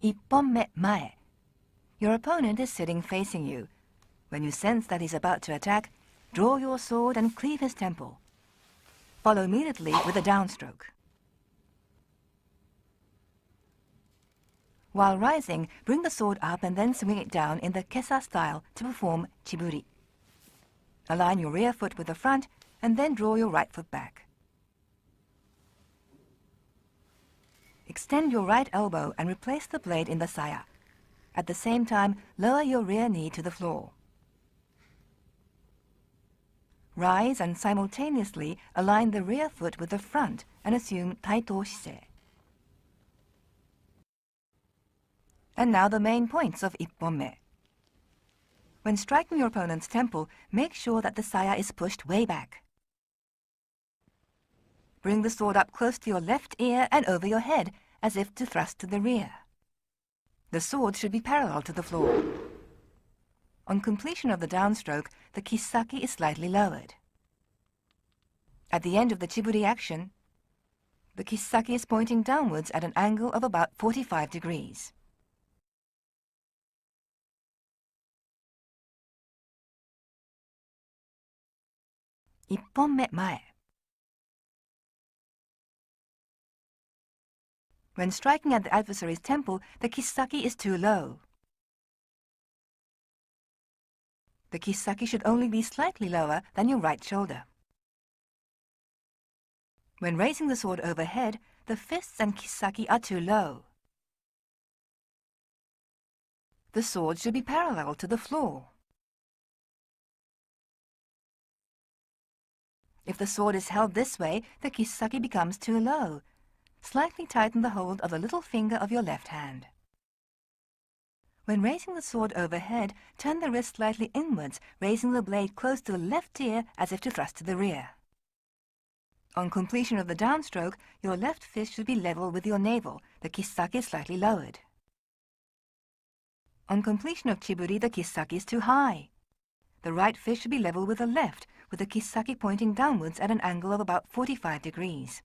Ipponme mae. Your opponent is sitting facing you. When you sense that he's about to attack, draw your sword and cleave his temple. Follow immediately with a downstroke. While rising, bring the sword up and then swing it down in the kesa style to perform chiburi. Align your rear foot with the front and then draw your right foot back. Extend your right elbow and replace the blade in the saya. At the same time, lower your rear knee to the floor. Rise and simultaneously align the rear foot with the front and assume taito shise. And now the main points of Ipponme. When striking your opponent's temple, make sure that the saya is pushed way back. Bring the sword up close to your left ear and over your head, as if to thrust to the rear. The sword should be parallel to the floor. On completion of the downstroke, the kisaki is slightly lowered. At the end of the chiburi action, the kisaki is pointing downwards at an angle of about 45 degrees. Ipponme mae. When striking at the adversary's temple, the kisaki is too low. The kisaki should only be slightly lower than your right shoulder. When raising the sword overhead, the fists and kisaki are too low. The sword should be parallel to the floor. If the sword is held this way, the kisaki becomes too low. Slightly tighten the hold of the little finger of your left hand. When raising the sword overhead, turn the wrist slightly inwards, raising the blade close to the left ear as if to thrust to the rear. On completion of the downstroke, your left fist should be level with your navel, the kisaki slightly lowered. On completion of chiburi, the kisaki is too high. The right fist should be level with the left, with the kisaki pointing downwards at an angle of about 45 degrees.